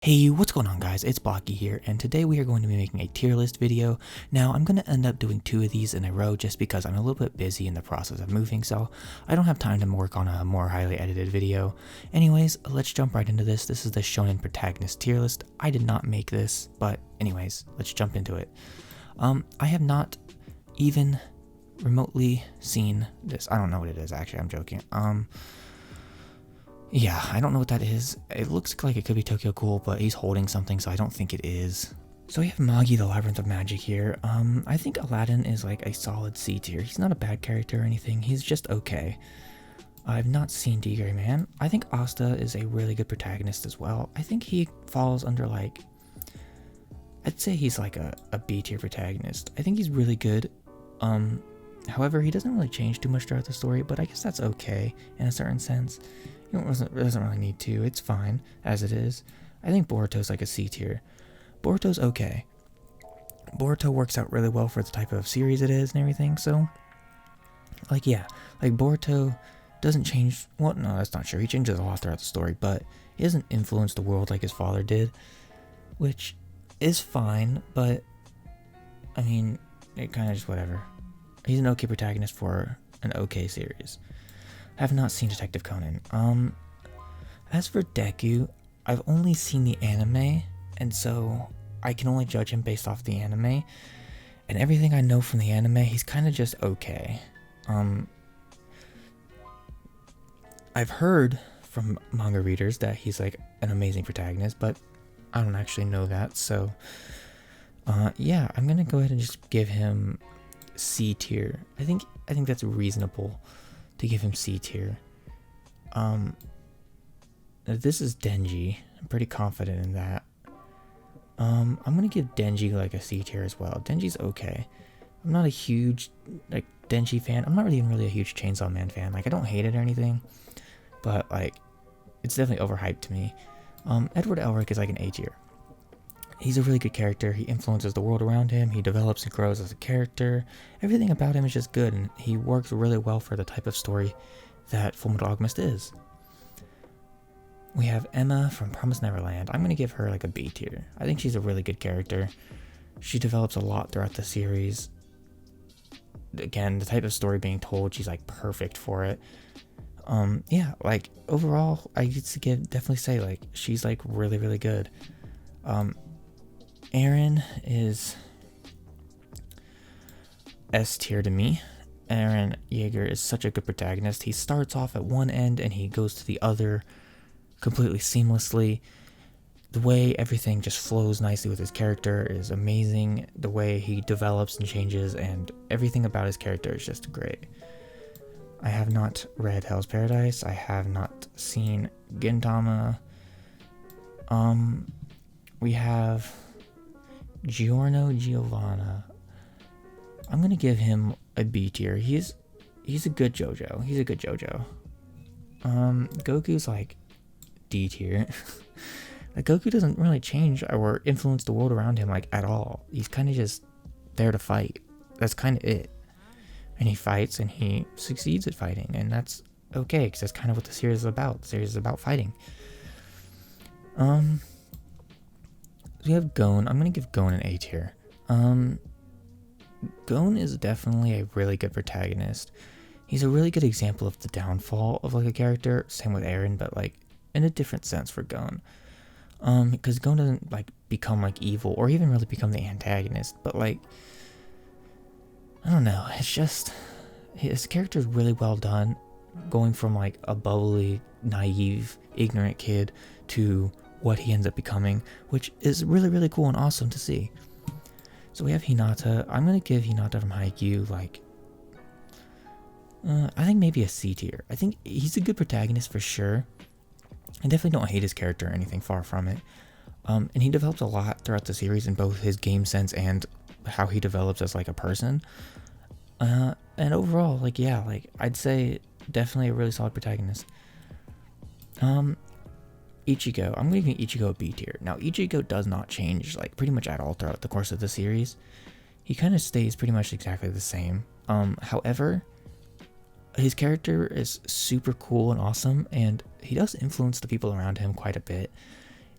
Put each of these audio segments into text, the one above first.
Hey, what's going on guys? It's Blocky here, and today we are going to be making a tier list video. Now, I'm going to end up doing 2 of these in a row just because I'm a little bit busy in the process of moving, so I don't have time to work on a more highly edited video. Anyways, let's jump right into this. This is the Shonen Protagonist tier list. I did not make this, but anyways, let's jump into it. I have not even remotely seen this. I don't know what it is, actually, I'm joking. Yeah, I don't know what that is. It looks like it could be Tokyo Ghoul, but he's holding something, so I don't think it is. So we have Magi, the Labyrinth of Magic here. I think Aladdin is like a solid C tier. He's not a bad character or anything, he's just okay. I've not seen Tigre Man. I think Asta is a really good protagonist as well. I think he falls under like, I'd say he's like a B tier protagonist. I think he's really good. However, he doesn't really change too much throughout the story, but I guess that's okay in a certain sense. It doesn't really need to. It's fine as it is. I think Boruto's like a C tier. Boruto's okay. Boruto works out really well for the type of series it is and everything. So, like, yeah, like Boruto doesn't change. Well, no, that's not true. He changes a lot throughout the story, but he doesn't influence the world like his father did, which is fine. But I mean, it kind of just whatever. He's an okay protagonist for an okay series. I have not seen Detective Conan. As for Deku, I've only seen the anime, and so I can only judge him based off the anime. And everything I know from the anime, he's kind of just okay. I've heard from manga readers that he's like an amazing protagonist, but I don't actually know that. So, yeah, I'm gonna go ahead and just give him C tier. I think that's reasonable to give him C tier. This is Denji. I'm pretty confident in that. I'm gonna give Denji like a C tier as well. Denji's okay. I'm not a huge like Denji fan. I'm not even really a huge Chainsaw Man fan. Like, I don't hate it or anything, but like it's definitely overhyped to me. Edward Elric is like an A tier. He's a really good character. He influences the world around him. He develops and grows as a character. Everything about him is just good, and he works really well for the type of story that Fullmetal Alchemist is. We have Emma from Promise Neverland. I'm going to give her like a B tier. I think she's a really good character. She develops a lot throughout the series. Again, the type of story being told, she's like perfect for it. Yeah, like overall, I used to definitely say like she's like really, really good. Eren is S tier to me. Eren Yeager is such a good protagonist. He starts off at one end and he goes to the other completely seamlessly. The way everything just flows nicely with his character is amazing. The way he develops and changes and everything about his character is just great. I have not read Hell's Paradise. I have not seen Gintama. We have Giorno Giovanna. I'm gonna give him a B tier. He's a good JoJo. He's a good JoJo. Goku's like D tier. Like, Goku doesn't really change or influence the world around him like at all. He's kind of just there to fight. That's kind of it. And he fights and he succeeds at fighting, and that's okay because that's kind of what the series is about. The series is about fighting. We have Gon. I'm going to give Gon an A tier. Gon is definitely a really good protagonist. He's a really good example of the downfall of like a character. Same with Eren, but like in a different sense for Gon. Because Gon doesn't like become like evil or even really become the antagonist, but like, I don't know. It's just his character is really well done, going from like a bubbly, naive, ignorant kid to what he ends up becoming, which is really, really cool and awesome to see. So we have Hinata. I'm going to give Hinata from Haikyuu like, I think maybe a C tier. I think he's a good protagonist for sure. I definitely don't hate his character or anything, far from it. And he develops a lot throughout the series in both his game sense and how he develops as like a person. And overall, like, yeah, like I'd say definitely a really solid protagonist. Ichigo. I'm giving Ichigo a B tier. Now, Ichigo does not change like pretty much at all throughout the course of the series. He kind of stays pretty much exactly the same. However, his character is super cool and awesome, and he does influence the people around him quite a bit.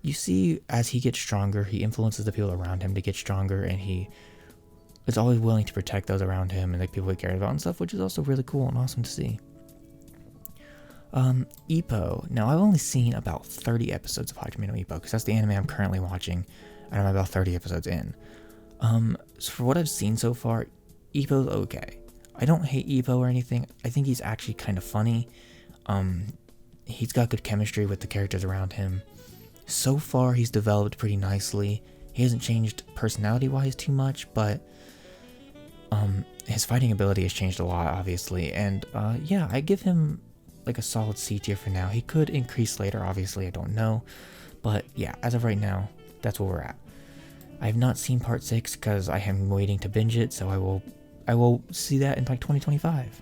you see as he gets stronger, he influences the people around him to get stronger, and he is always willing to protect those around him and like people he cares about and stuff, which is also really cool and awesome to see. Ippo. Now, I've only seen about 30 episodes of Hajime no Ippo, because that's the anime I'm currently watching, and I'm about 30 episodes in. So for what I've seen so far, Ippo's okay. I don't hate Ippo or anything. I think he's actually kind of funny. He's got good chemistry with the characters around him. So far, he's developed pretty nicely. He hasn't changed personality-wise too much, but his fighting ability has changed a lot, obviously. And yeah, I give him like a solid C tier for now. He could increase later, obviously, I don't know. But yeah, as of right now, that's where we're at. I have not seen part 6 because I am waiting to binge it, so I will see that in like 2025.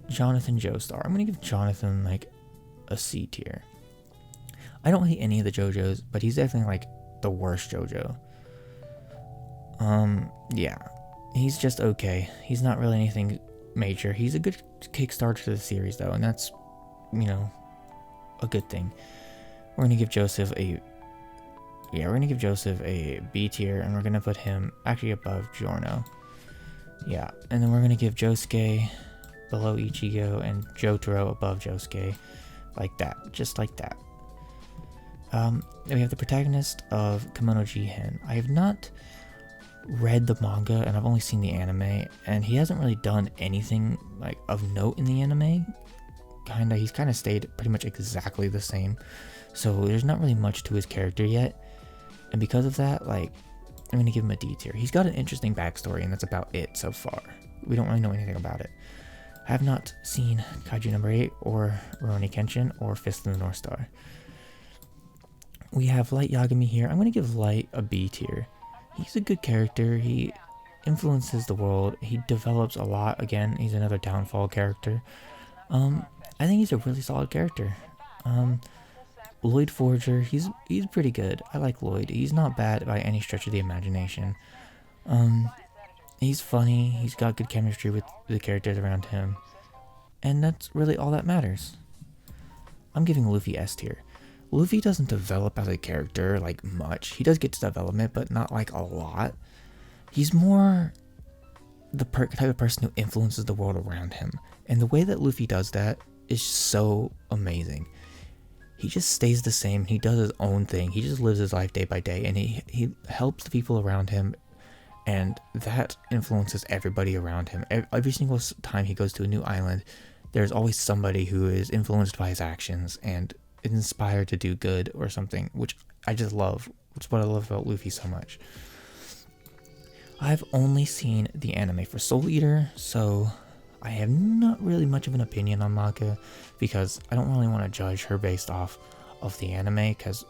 Jonathan Joestar. I'm gonna give Jonathan like a C tier. I don't hate any of the JoJos, but he's definitely like the worst JoJo. Yeah, he's just okay. He's not really anything major. He's a good kickstart to the series though, and that's, you know, a good thing. We're gonna give Joseph a B tier, and we're gonna put him actually above Giorno. Yeah, and then we're gonna give Josuke below Ichigo and Jotaro above Josuke, like that, just like that. We have the protagonist of Kimono Jihan. I have not read the manga, and I've only seen the anime, and he hasn't really done anything like of note in the anime. He's kind of stayed pretty much exactly the same, so there's not really much to his character yet, and because of that, like, I'm gonna give him a D tier. He's got an interesting backstory, and that's about it so far. We don't really know anything about it. I have not seen Kaiju number 8 or Rurouni Kenshin or Fist of the North Star. We have Light Yagami here. I'm gonna give Light a B tier. He's a good character. He influences the world. He develops a lot. Again, he's another downfall character. I think he's a really solid character. Lloyd Forger, he's pretty good. I like Lloyd. He's not bad by any stretch of the imagination. He's funny. He's got good chemistry with the characters around him, and that's really all that matters. I'm giving Luffy S tier. Luffy doesn't develop as a character like much. He does get to development, but not like a lot. He's more the type of person who influences the world around him, and the way that Luffy does that is so amazing. He just stays the same. He does his own thing. He just lives his life day by day, and he helps the people around him, and that influences everybody around him. Every single time he goes to a new island, there's always somebody who is influenced by his actions and inspired to do good or something, which I just love. It's what I love about Luffy so much. I've only seen the anime for Soul Eater, so I have not really much of an opinion on Maka, because I don't really want to judge her based off of the anime, because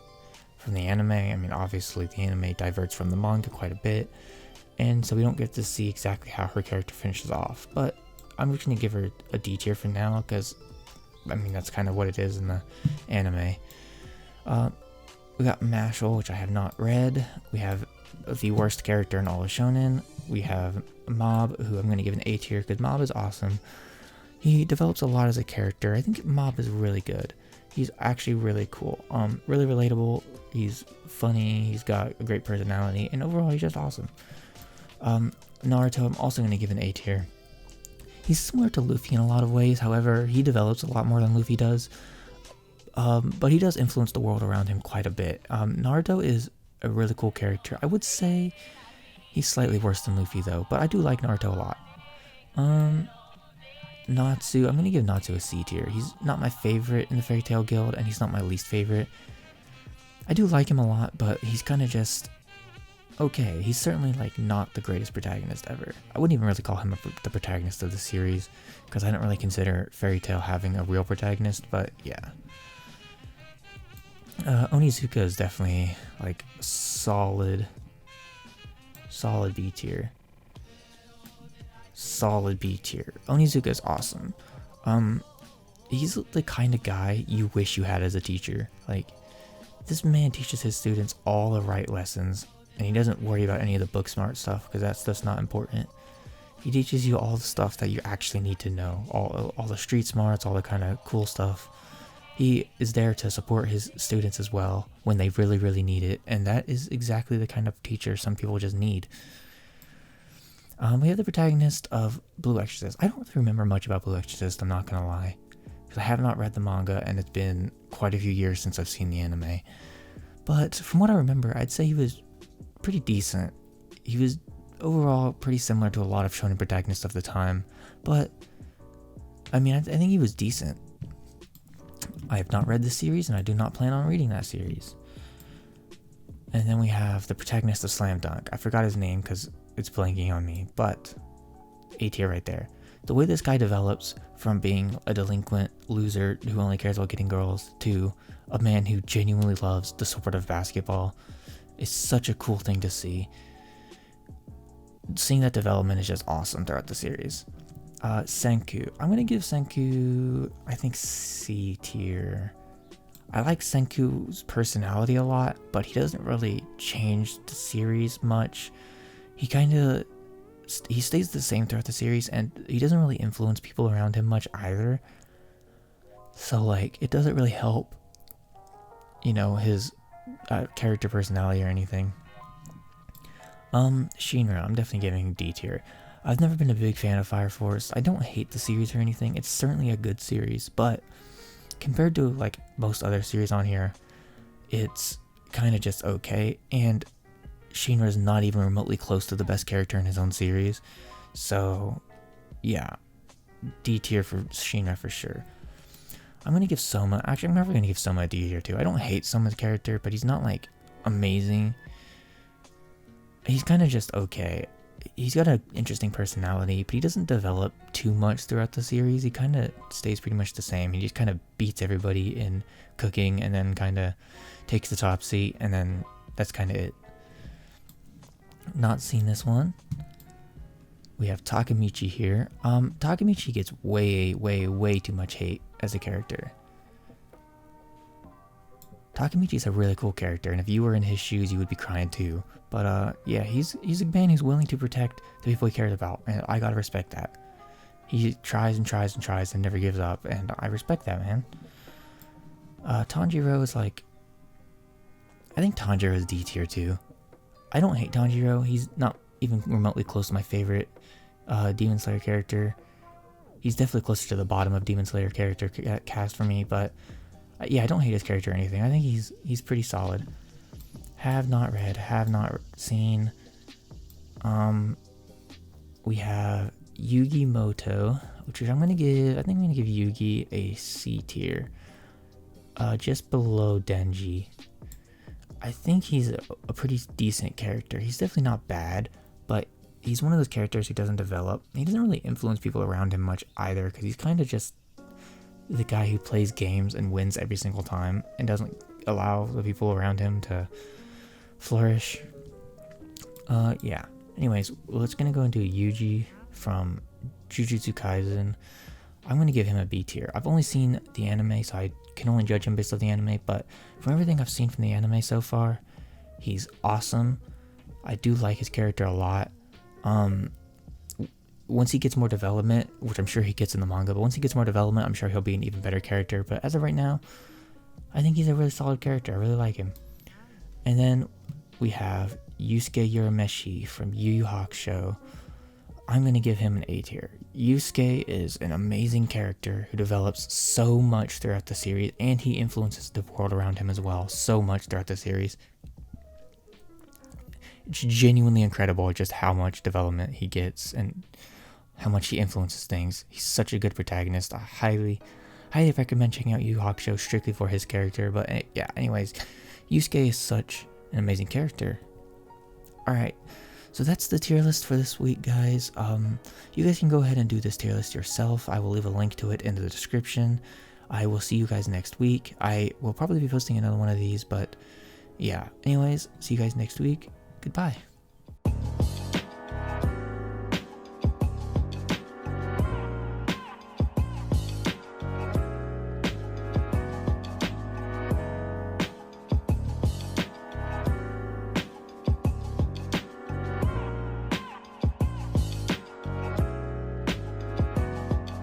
from the anime, I mean, obviously the anime diverts from the manga quite a bit, and so we don't get to see exactly how her character finishes off. But I'm just going to give her a D tier for now, because I mean, that's kind of what it is in the anime. We got Mashal, which I have not read. We have the worst character in all of Shonen. We have Mob, who I'm going to give an A tier, because Mob is awesome. He develops a lot as a character. I think Mob is really good. He's actually really cool. Really relatable. He's funny. He's got a great personality, and overall, he's just awesome. Naruto, I'm also going to give an A tier. He's similar to Luffy in a lot of ways, however, he develops a lot more than Luffy does. But he does influence the world around him quite a bit. Naruto is a really cool character. I would say he's slightly worse than Luffy though, but I do like Naruto a lot. Natsu, I'm going to give Natsu a C tier. He's not my favorite in the Fairy Tail Guild, and he's not my least favorite. I do like him a lot, but he's kind of just okay. He's certainly like not the greatest protagonist ever. I wouldn't even really call him the protagonist of the series, because I don't really consider Fairy Tail having a real protagonist, but yeah. Onizuka is definitely like solid B tier. Solid B tier. Onizuka is awesome. He's the kind of guy you wish you had as a teacher. Like, this man teaches his students all the right lessons, and he doesn't worry about any of the book smart stuff, because that stuff's not important. He teaches you all the stuff that you actually need to know, all the street smarts, all the kind of cool stuff. he is there to support his students as well when they really, really need it, and that is exactly the kind of teacher some people just need. We have the protagonist of Blue Exorcist. I don't really remember much about Blue Exorcist, I'm not gonna lie, because I have not read the manga and it's been quite a few years since I've seen the anime. But from what I remember, I'd say he was pretty decent. He was overall pretty similar to a lot of shonen protagonists of the time, but I mean, I think he was decent. I have not read this series and I do not plan on reading that series. And then we have the protagonist of Slam Dunk. I forgot his name because it's blanking on me, but A tier right there. The way this guy develops from being a delinquent loser who only cares about getting girls to a man who genuinely loves the sport of basketball is such a cool thing to see. Seeing that development is just awesome throughout the series. Senku. I'm going to give Senku, I think, C tier. I like Senku's personality a lot, but he doesn't really change the series much. He stays the same throughout the series, and he doesn't really influence people around him much either. So, like, it doesn't really help, you know, his character personality or anything. Shinra, I'm definitely giving D tier. I've never been a big fan of Fire Force. I don't hate the series or anything. It's certainly a good series, but compared to, like, most other series on here, it's kind of just okay, and Shinra is not even remotely close to the best character in his own series. So, yeah, D tier for Shinra for sure. I'm going to give Soma, actually I'm never going to give Soma a D tier too. I don't hate Soma's character, but he's not, like, amazing. He's kind of just okay. He's got an interesting personality, but he doesn't develop too much throughout the series. He kind of stays pretty much the same. He just kind of beats everybody in cooking and then kind of takes the top seat, and then that's kind of it. Not seen this one. We have Takamichi here. Takamichi gets way too much hate as a character. Takamichi's a really cool character, and if you were in his shoes, you would be crying too. But yeah, he's a man who's willing to protect the people he cares about, and I gotta respect that. He tries and tries and tries and never gives up, and I respect that, man. Tanjiro is like, I think Tanjiro is D tier too. I don't hate Tanjiro. He's not even remotely close to my favorite Demon Slayer character. He's definitely closer to the bottom of Demon Slayer character cast for me, but yeah, I don't hate his character or anything. I think he's pretty solid. Have not read, have not seen. We have Yugi Moto, which I'm gonna give. I think I'm gonna give Yugi a C tier, just below Denji. I think he's a pretty decent character. He's definitely not bad, but he's one of those characters who doesn't develop. He doesn't really influence people around him much either, because he's kind of just the guy who plays games and wins every single time and doesn't allow the people around him to flourish. Yeah. Anyways, let's gonna go into Yuji from Jujutsu Kaisen. I'm gonna give him a B tier. I've only seen the anime, so I can only judge him based on the anime, but from everything I've seen from the anime so far, he's awesome. I do like his character a lot. Once he gets more development, which I'm sure he gets in the manga, but once he gets more development, I'm sure he'll be an even better character. But as of right now, I think he's a really solid character. I really like him. And then we have Yusuke Urameshi from Yu Yu Hakusho. I'm going to give him an A tier. Yusuke is an amazing character who develops so much throughout the series, and he influences the world around him as well so much throughout the series. It's genuinely incredible just how much development he gets and how much he influences things. He's such a good protagonist. I highly recommend checking out Yu Yu Hakusho strictly for his character. But yeah, anyways, Yusuke is such an amazing character. Alright, so that's the tier list for this week, guys. You guys can go ahead and do this tier list yourself. I will leave a link to it in the description. I will see you guys next week. I will probably be posting another one of these, but yeah. Anyways, see you guys next week. Goodbye.